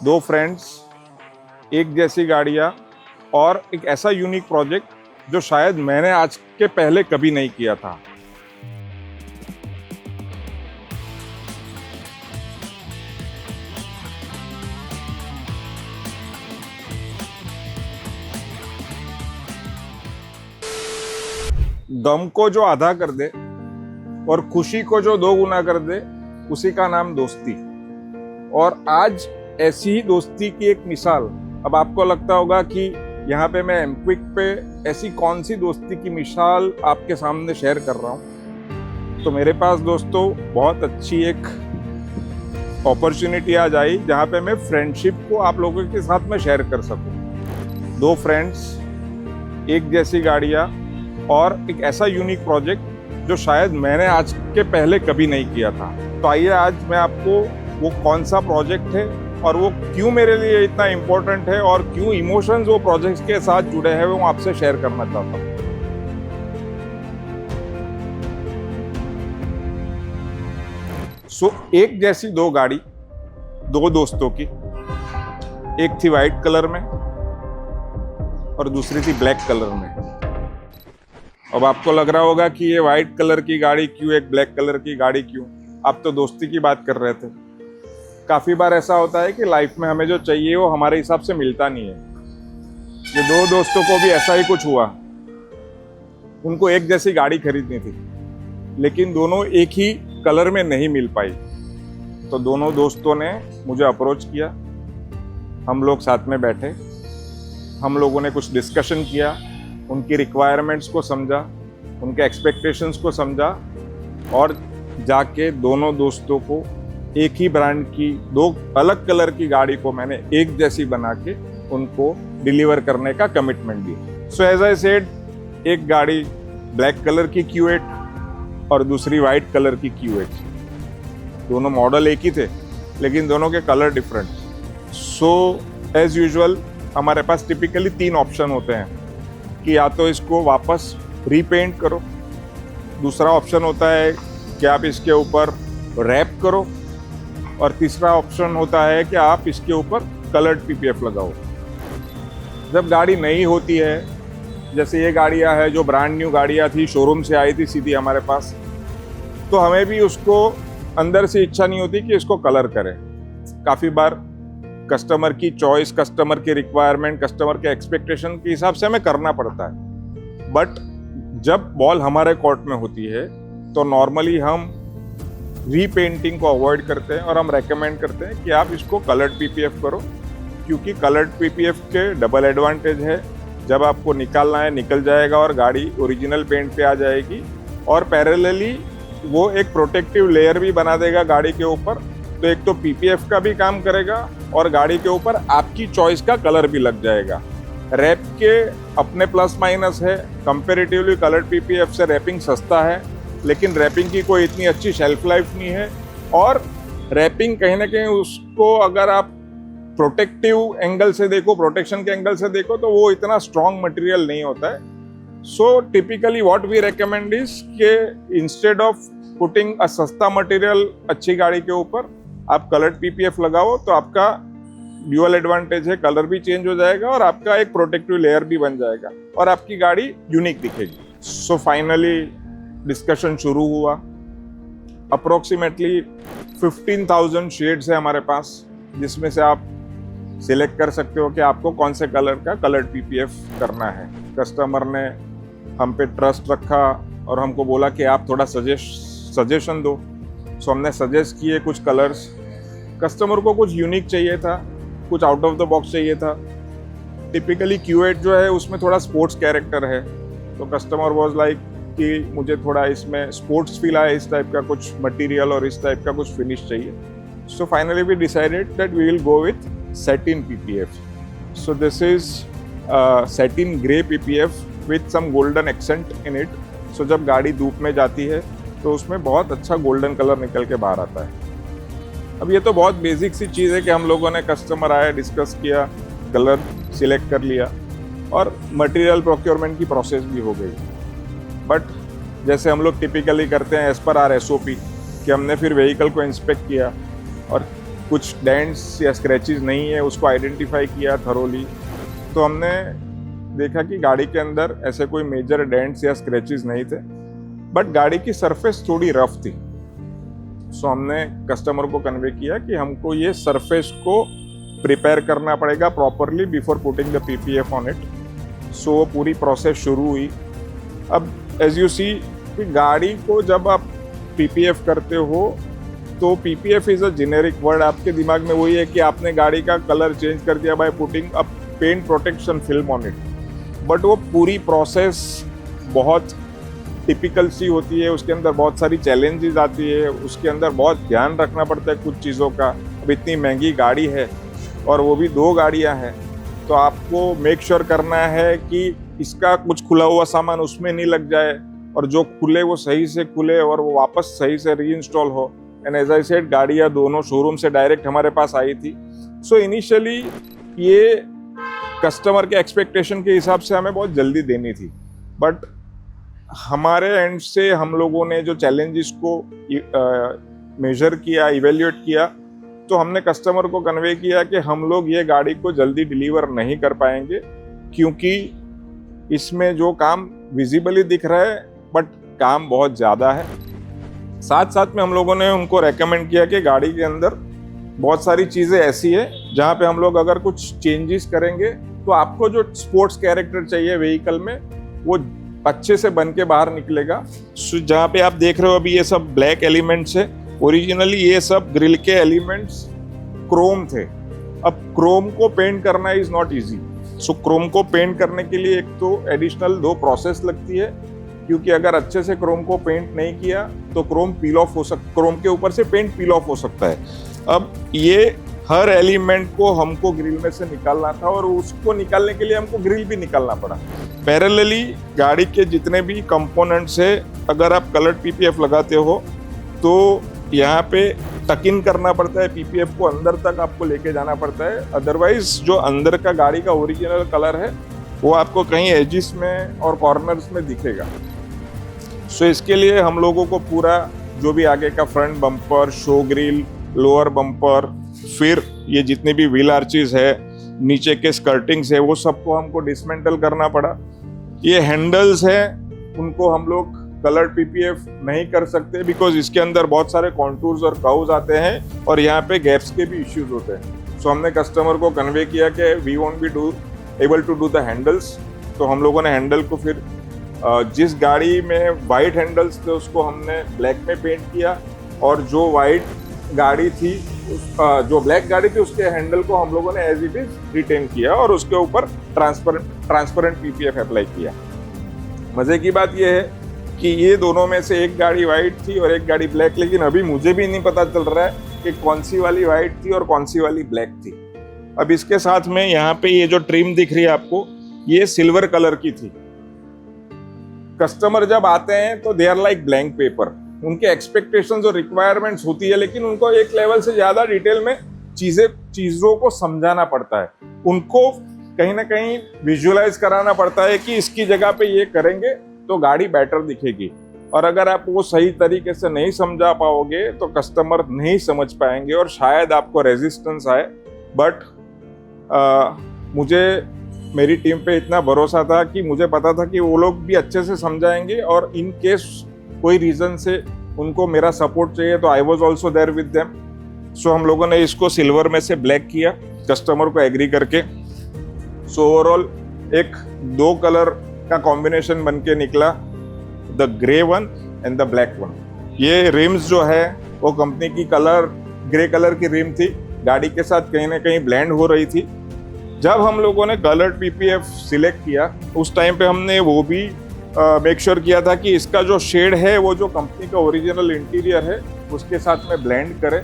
दो फ्रेंड्स, एक जैसी गाड़ियाँ और एक ऐसा यूनिक प्रोजेक्ट जो शायद मैंने आज के पहले कभी नहीं किया था। गम को जो आधा कर दे और खुशी को जो दो गुना कर दे, उसी का नाम दोस्ती। और आज ऐसी ही दोस्ती की एक मिसाल। अब आपको लगता होगा कि यहाँ पे मैं एमक्विक पे ऐसी कौन सी दोस्ती की मिसाल आपके सामने शेयर कर रहा हूँ। तो मेरे पास दोस्तों बहुत अच्छी एक अपॉर्चुनिटी आज आई जहाँ पे मैं फ्रेंडशिप को आप लोगों के साथ में शेयर कर सकूँ। दो फ्रेंड्स, एक जैसी गाड़ियाँ और एक ऐसा यूनिक प्रोजेक्ट जो शायद मैंने आज के पहले कभी नहीं किया था। तो आइए आज मैं आपको वो कौन सा प्रोजेक्ट है और वो क्यों मेरे लिए इतना इम्पोर्टेंट है और क्यों इमोशंस वो प्रोजेक्ट्स के साथ जुड़े हैं वो आपसे शेयर करना चाहता हूँ। एक जैसी दो गाड़ी, दो दोस्तों की, एक थी वाइट कलर में और दूसरी थी ब्लैक कलर में। अब आपको लग रहा होगा कि ये वाइट कलर की गाड़ी क्यों, एक ब्लैक कलर की गाड़ी क्यों? आप तो दोस्ती की बात कर रहे थे। काफ़ी बार ऐसा होता है कि लाइफ में हमें जो चाहिए वो हमारे हिसाब से मिलता नहीं है। ये दो दोस्तों को भी ऐसा ही कुछ हुआ। उनको एक जैसी गाड़ी खरीदनी थी, लेकिन दोनों एक ही कलर में नहीं मिल पाई। तो दोनों दोस्तों ने मुझे अप्रोच किया। हम लोग साथ में बैठे, हम लोगों ने कुछ डिस्कशन किया, उनकी रिक्वायरमेंट्स को समझा, उनके एक्सपेक्टेशंस को समझा और जाके दोनों दोस्तों को एक ही ब्रांड की दो अलग कलर की गाड़ी को मैंने एक जैसी बना के उनको डिलीवर करने का कमिटमेंट दिया। सो एज आई सेड, एक गाड़ी ब्लैक कलर की Q8 और दूसरी वाइट कलर की Q8। दोनों मॉडल एक ही थे लेकिन दोनों के colour different. So as usual हमारे पास टिपिकली तीन ऑप्शन होते हैं कि या तो इसको वापस रीपेंट करो, दूसरा ऑप्शन होता है कि आप इसके ऊपर रैप करो और तीसरा ऑप्शन होता है कि आप इसके ऊपर कलर्ड PPF लगाओ। जब गाड़ी नई होती है, जैसे ये गाड़ियाँ हैं जो ब्रांड न्यू गाड़ियाँ थी, शोरूम से आई थी सीधी हमारे पास, तो हमें भी उसको अंदर से इच्छा नहीं होती कि इसको कलर करें। काफ़ी बार कस्टमर की चॉइस, कस्टमर की रिक्वायरमेंट, कस्टमर के एक्सपेक्टेशन के हिसाब से हमें करना पड़ता है। बट जब बॉल हमारे कोर्ट में होती है तो नॉर्मली हम रीपेंटिंग को अवॉइड करते हैं और हम रेकमेंड करते हैं कि आप इसको कलर्ड PPF करो, क्योंकि कलर्ड PPF के डबल एडवांटेज है। जब आपको निकालना है निकल जाएगा और गाड़ी ओरिजिनल पेंट पे आ जाएगी, और पैरेलली वो एक प्रोटेक्टिव लेयर भी बना देगा गाड़ी के ऊपर। तो एक तो PPF का भी काम करेगा और गाड़ी के ऊपर आपकी चॉइस का कलर भी लग जाएगा। रैप के अपने प्लस माइनस है। कंपेरेटिवली कलर्ड PPF से रैपिंग सस्ता है, लेकिन रैपिंग की कोई इतनी अच्छी शेल्फ लाइफ नहीं है। और रैपिंग कहीं ना कहीं उसको अगर आप प्रोटेक्टिव एंगल से देखो, प्रोटेक्शन के एंगल से देखो, तो वो इतना स्ट्रॉन्ग मटेरियल नहीं होता है। So typically what we recommend is कि इंस्टेड ऑफ पुटिंग अ सस्ता मटेरियल अच्छी गाड़ी के ऊपर, आप कलर्ड PPF लगाओ तो आपका ड्यूअल एडवांटेज है, कलर भी चेंज हो जाएगा और आपका एक प्रोटेक्टिव लेयर भी बन जाएगा और आपकी गाड़ी यूनिक दिखेगी। सो फाइनली डिस्कशन शुरू हुआ। अप्रोक्सीमेटली 15,000 शेड्स है हमारे पास, जिसमें से आप सिलेक्ट कर सकते हो कि आपको कौन से कलर का कलर्ड PPF करना है। कस्टमर ने हम पे ट्रस्ट रखा और हमको बोला कि आप थोड़ा सजेशन दो। सो हमने सजेस्ट किए कुछ कलर्स। कस्टमर को कुछ यूनिक चाहिए था, कुछ आउट ऑफ द बॉक्स चाहिए था। टिपिकली Q8 जो है उसमें थोड़ा स्पोर्ट्स कैरेक्टर है, तो कस्टमर वाज लाइक कि मुझे थोड़ा इसमें स्पोर्ट्स फील आए, इस टाइप का कुछ मटेरियल और इस टाइप का कुछ फिनिश चाहिए। So finally we decided that we will go with satin PPF. So this is satin grey PPF with some golden accent in it. So जब गाड़ी धूप में जाती है तो उसमें बहुत अच्छा गोल्डन कलर निकल के बाहर आता है। अब ये तो बहुत बेसिक सी चीज़ है कि हम लोगों ने, कस्टमर आया, डिस्कस किया, कलर सिलेक्ट कर लिया और मटेरियल प्रोक्योरमेंट की प्रोसेस भी हो गई। बट जैसे हम लोग टिपिकली करते हैं एज पर आर SOP कि हमने फिर व्हीकल को इंस्पेक्ट किया और कुछ डेंट्स या स्क्रैचेस नहीं है उसको आइडेंटिफाई किया थरोली। तो हमने देखा कि गाड़ी के अंदर ऐसे कोई मेजर डेंट्स या स्क्रैचेस नहीं थे, बट गाड़ी की सरफेस थोड़ी रफ थी। सो हमने कस्टमर को कन्वे किया कि हमको ये सरफेस को प्रिपेयर करना पड़ेगा properly before putting the PPF on it. So वो पूरी प्रोसेस शुरू हुई। अब एज यू सी कि गाड़ी को जब आप पीपीएफ करते हो तो PPF is a generic word, आपके दिमाग में वही है कि आपने गाड़ी का कलर चेंज कर दिया by putting a paint protection film on it. But वो पूरी प्रोसेस बहुत टिपिकल सी होती है, उसके अंदर बहुत सारी चैलेंजेस आती है, उसके अंदर बहुत ध्यान रखना पड़ता है कुछ चीज़ों का। अब इतनी महंगी गाड़ी है और वो भी 2 गाड़ियां हैं, तो आपको मेक श्योर करना है कि इसका कुछ खुला हुआ सामान उसमें नहीं लग जाए और जो खुले वो सही से खुले और वो वापस सही से रीइंस्टॉल हो। एंड एज आई सेड गाड़ियाँ दोनों शोरूम से डायरेक्ट हमारे पास आई थी। सो इनिशियली ये कस्टमर के एक्सपेक्टेशन के हिसाब से हमें बहुत जल्दी देनी थी, बट हमारे एंड से हम लोगों ने जो चैलेंजेस को मेजर किया, इवेल्युएट किया, तो हमने कस्टमर को कन्वे किया कि हम लोग ये गाड़ी को जल्दी डिलीवर नहीं कर पाएंगे क्योंकि इसमें जो काम विजिबली दिख रहा है बट काम बहुत ज़्यादा है। साथ साथ में हम लोगों ने उनको रेकमेंड किया कि गाड़ी के अंदर बहुत सारी चीज़ें ऐसी है जहाँ पे हम लोग अगर कुछ चेंजेस करेंगे तो आपको जो स्पोर्ट्स कैरेक्टर चाहिए व्हीकल में वो अच्छे से बन के बाहर निकलेगा। जहाँ पे आप देख रहे हो अभी ये सब ब्लैक एलिमेंट्स है, ओरिजिनली ये सब ग्रिल के एलिमेंट्स क्रोम थे। अब क्रोम को पेंट करना is not easy. So Chrome को पेंट करने के लिए एक तो एडिशनल 2 प्रोसेस लगती है, क्योंकि अगर अच्छे से क्रोम को पेंट नहीं किया तो क्रोम पील ऑफ हो सकता, क्रोम के ऊपर से पेंट पील ऑफ हो सकता है। अब ये हर एलिमेंट को हमको ग्रिल में से निकालना था और उसको निकालने के लिए हमको ग्रिल भी निकालना पड़ा। पैरेलली गाड़ी के जितने भी कंपोनेंट्स है, अगर आप कलर्ड पीपीएफ लगाते हो तो यहाँ पे टक इन करना पड़ता है, पीपीएफ को अंदर तक आपको लेके जाना पड़ता है। अदरवाइज जो अंदर का गाड़ी का ओरिजिनल कलर है वो आपको कहीं एजिस में और कॉर्नर्स में दिखेगा। सो इसके लिए हम लोगों को पूरा जो भी आगे का front bumper, show grill, lower bumper, फिर ये जितने भी व्हील आर्चेस है, नीचे के स्कर्टिंग्स है, वो सबको हमको डिसमेंटल करना पड़ा। ये हैंडल्स है उनको हम लोग कलर्ड पीपीएफ नहीं कर सकते बिकॉज इसके अंदर बहुत सारे कॉन्टूर्स और कर्व्स आते हैं और यहाँ पे गैप्स के भी इश्यूज होते हैं। सो हमने कस्टमर को कन्वे किया कि we won't be able to do the handles. तो हम लोगों ने हैंडल को फिर जिस गाड़ी में वाइट हैंडल्स थे उसको हमने ब्लैक में पेंट किया और जो वाइट गाड़ी थी जो ब्लैक गाड़ी थी उसके हैंडल को हम लोगों ने एज इट इज रिटेन किया और उसके ऊपर ट्रांसपेरेंट पीपीएफ अप्लाई किया। मजे की बात यह है कि ये दोनों में से एक गाड़ी वाइट थी और एक गाड़ी ब्लैक, लेकिन अभी मुझे भी नहीं पता चल रहा है कि कौन सी वाली वाइट थी और कौन सी वाली ब्लैक थी। अब इसके साथ में यहाँ पे ये जो ट्रिम दिख रही है आपको, ये सिल्वर कलर की थी। कस्टमर जब आते हैं तो they are like blank paper, उनके एक्सपेक्टेशंस और रिक्वायरमेंट्स होती है, लेकिन उनको एक लेवल से ज्यादा डिटेल में चीजों को समझाना पड़ता है, उनको कहीं ना कहीं विजुअलाइज कराना पड़ता है कि इसकी जगह पे ये करेंगे तो गाड़ी बेटर दिखेगी। और अगर आप वो सही तरीके से नहीं समझा पाओगे तो कस्टमर नहीं समझ पाएंगे और शायद आपको रेजिस्टेंस आए। बट मुझे मेरी टीम पे इतना भरोसा था कि मुझे पता था कि वो लोग भी अच्छे से समझाएंगे और इन केस कोई रीज़न से उनको मेरा सपोर्ट चाहिए तो I was also there with them. So हम लोगों ने इसको सिल्वर में से ब्लैक किया कस्टमर को एग्री करके। सो ओवरऑल एक 2 कलर का कॉम्बिनेशन बन के निकला, the grey one and the black one. ये रिम्स जो है वो कंपनी की ग्रे कलर की रिम थी, गाड़ी के साथ कहीं ना कहीं ब्लेंड हो रही थी। जब हम लोगों ने कलर्ड पीपीएफ सिलेक्ट किया उस टाइम पे हमने वो भी मेक श्योर किया था कि इसका जो शेड है वो जो कंपनी का ओरिजिनल इंटीरियर है उसके साथ में ब्लेंड करे।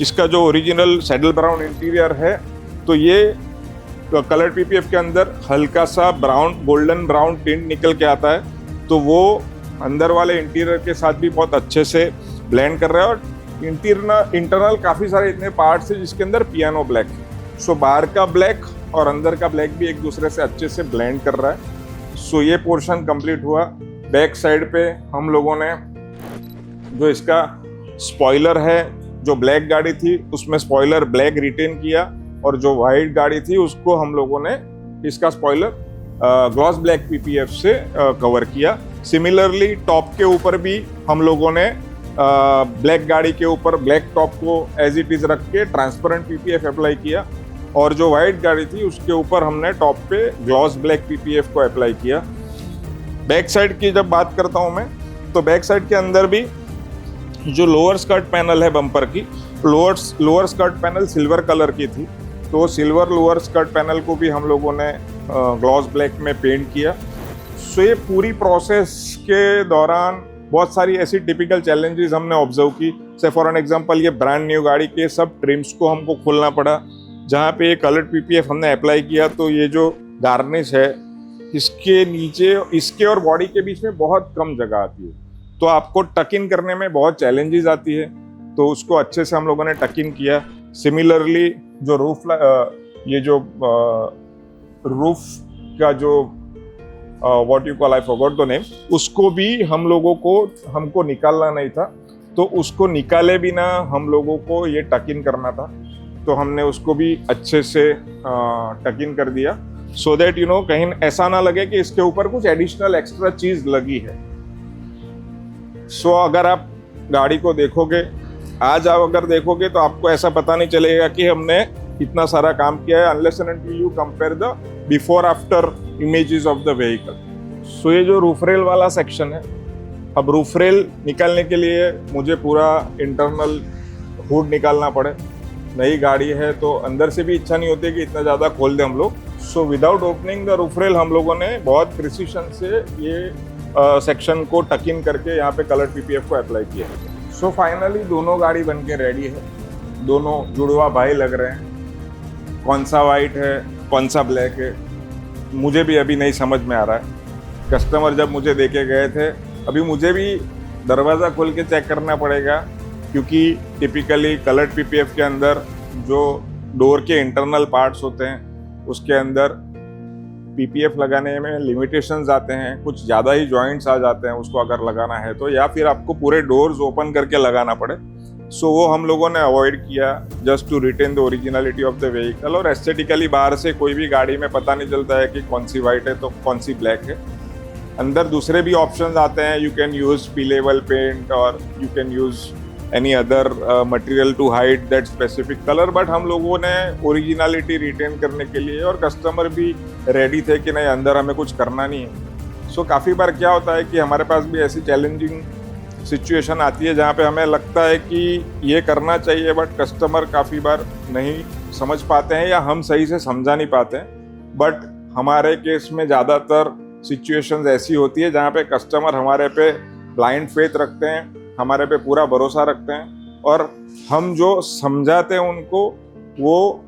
इसका जो ओरिजिनल सैडल ब्राउन इंटीरियर है तो ये कलर्ड पीपीएफ के अंदर हल्का सा ब्राउन, गोल्डन ब्राउन टिंट निकल के आता है, तो वो अंदर वाले इंटीरियर के साथ भी बहुत अच्छे से ब्लेंड कर रहा है। और इंटरनल काफ़ी सारे इतने पार्ट्स हैं जिसके अंदर पियानो ब्लैक है। सो बाहर का ब्लैक और अंदर का ब्लैक भी एक दूसरे से अच्छे से ब्लेंड कर रहा है। सो ये पोर्शन कंप्लीट हुआ। बैक साइड पे हम लोगों ने जो इसका स्पॉइलर है जो ब्लैक गाड़ी थी उसमें स्पॉइलर ब्लैक रिटेन किया, और जो वाइट गाड़ी थी उसको हम लोगों ने इसका स्पॉइलर ग्लॉस ब्लैक पीपीएफ से कवर किया। सिमिलरली टॉप के ऊपर भी हम लोगों ने ब्लैक गाड़ी के ऊपर ब्लैक टॉप को एज इट इज रख के ट्रांसपेरेंट पीपीएफ अप्लाई किया, और जो वाइट गाड़ी थी उसके ऊपर हमने टॉप पे ग्लॉस ब्लैक पीपीएफ को अप्लाई किया। बैक साइड की जब बात करता हूं मैं, तो बैक साइड के अंदर भी जो लोअर स्कर्ट पैनल है बम्पर की, lower skirt panel silver colour की थी, तो सिल्वर लोअर स्कर्ट पैनल को भी हम लोगों ने ग्लॉस ब्लैक में पेंट किया। सो ये पूरी प्रोसेस के दौरान बहुत सारी ऐसी टिपिकल चैलेंजेस हमने ऑब्जर्व की। से फॉर एन एग्जांपल, ये ब्रांड न्यू गाड़ी के सब ट्रिम्स को हमको खोलना पड़ा। जहाँ पे ये कलर्ड पीपीएफ हमने अप्लाई किया तो ये जो गार्निश है इसके नीचे, इसके और बॉडी के बीच में बहुत कम जगह आती है, तो आपको टक इन करने में बहुत चैलेंजेस आती है, तो उसको अच्छे से हम लोगों ने टक इन किया। सिमिलरली जो रूफ का जो what you call, I forgot the name, उसको भी हमको निकालना नहीं था, तो उसको निकाले बिना हम लोगों को ये टक इन करना था, तो हमने उसको भी अच्छे से टक इन कर दिया, सो दैट यू नो कहीं ऐसा ना लगे कि इसके ऊपर कुछ एडिशनल एक्स्ट्रा चीज लगी है। सो अगर आप गाड़ी को देखोगे, आज आप अगर देखोगे तो आपको ऐसा पता नहीं चलेगा कि हमने इतना सारा काम किया है, unless and until you compare the before after images of the vehicle. So ये जो रूफ रेल वाला सेक्शन है, अब रूफ रेल निकालने के लिए मुझे पूरा इंटरनल हुड निकालना पड़े। नई गाड़ी है तो अंदर से भी इच्छा नहीं होती कि इतना ज़्यादा खोल दें हम लोग। So without opening the roof rail हम लोगों ने बहुत प्रिसीशन से ये सेक्शन को टक इन करके यहाँ पे कलर पीपीएफ को अप्लाई किया। सो फाइनली दोनों गाड़ी बन के रेडी है, दोनों जुड़वा भाई लग रहे हैं। कौन सा वाइट है कौन सा ब्लैक है मुझे भी अभी नहीं समझ में आ रहा है। कस्टमर जब मुझे देके गए थे, अभी मुझे भी दरवाज़ा खोल के चेक करना पड़ेगा, क्योंकि टिपिकली कलर्ड पीपीएफ के अंदर जो डोर के इंटरनल पार्ट्स होते हैं उसके अंदर पीपीएफ लगाने में लिमिटेशंस आते हैं, कुछ ज़्यादा ही जॉइंट्स आ जाते हैं उसको अगर लगाना है तो, या फिर आपको पूरे डोर्स ओपन करके लगाना पड़े। सो वो हम लोगों ने अवॉइड किया just to retain the originality of the vehicle. और एस्थेटिकली बाहर से कोई भी गाड़ी में पता नहीं चलता है कि कौन सी वाइट है तो कौन सी ब्लैक है। अंदर दूसरे भी ऑप्शंस आते हैं, you can use P level paint और you can use any other material to hide that specific colour, but हम लोगों ने ओरिजिनलिटी रिटेन करने के लिए, और कस्टमर भी रेडी थे कि नहीं अंदर हमें कुछ करना नहीं है। सो काफ़ी बार क्या होता है कि हमारे पास भी ऐसी चैलेंजिंग सिचुएशन आती है जहाँ पे हमें लगता है कि ये करना चाहिए, बट कस्टमर काफ़ी बार नहीं समझ पाते हैं या हम सही से समझा नहीं पाते हैं। बट हमारे केस में ज़्यादातर सिचुएशंस ऐसी होती है जहाँ पे कस्टमर हमारे पे ब्लाइंड फेथ रखते हैं, हमारे पे पूरा भरोसा रखते हैं, और हम जो समझाते हैं उनको वो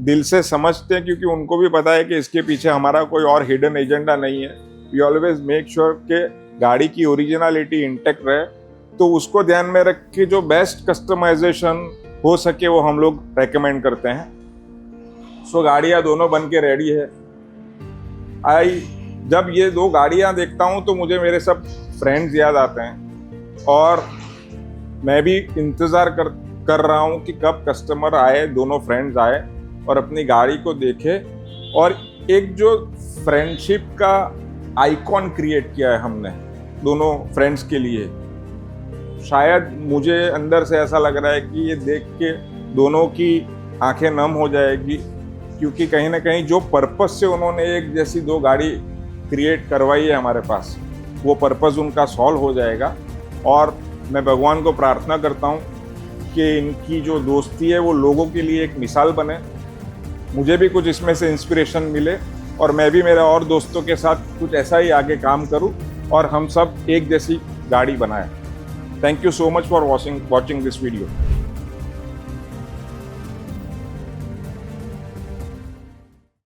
दिल से समझते हैं, क्योंकि उनको भी पता है कि इसके पीछे हमारा कोई और हिडन एजेंडा नहीं है। वी ऑलवेज मेक श्योर कि गाड़ी की ओरिजिनलिटी इंटैक्ट रहे, तो उसको ध्यान में रख के जो बेस्ट कस्टमाइजेशन हो सके वो हम लोग रेकमेंड करते हैं। सो गाड़ियाँ दोनों बन के रेडी है। जब ये दो गाड़ियाँ देखता हूँ तो मुझे मेरे सब फ्रेंड्स याद आते हैं, और मैं भी इंतज़ार कर रहा हूँ कि कब कस्टमर आए, दोनों फ्रेंड्स आए और अपनी गाड़ी को देखे, और एक जो फ्रेंडशिप का आइकॉन क्रिएट किया है हमने दोनों फ्रेंड्स के लिए। शायद मुझे अंदर से ऐसा लग रहा है कि ये देख के दोनों की आंखें नम हो जाएगी, क्योंकि कहीं ना कहीं जो पर्पस से उन्होंने एक जैसी दो गाड़ी क्रिएट करवाई है हमारे पास, वो पर्पस उनका सॉल्व हो जाएगा। और मैं भगवान को प्रार्थना करता हूँ कि इनकी जो दोस्ती है वो लोगों के लिए एक मिसाल बने, मुझे भी कुछ इसमें से इंस्पिरेशन मिले, और मैं भी मेरे और दोस्तों के साथ कुछ ऐसा ही आगे काम करूँ और हम सब एक जैसी गाड़ी बनाएं। Thank you so much for watching this video.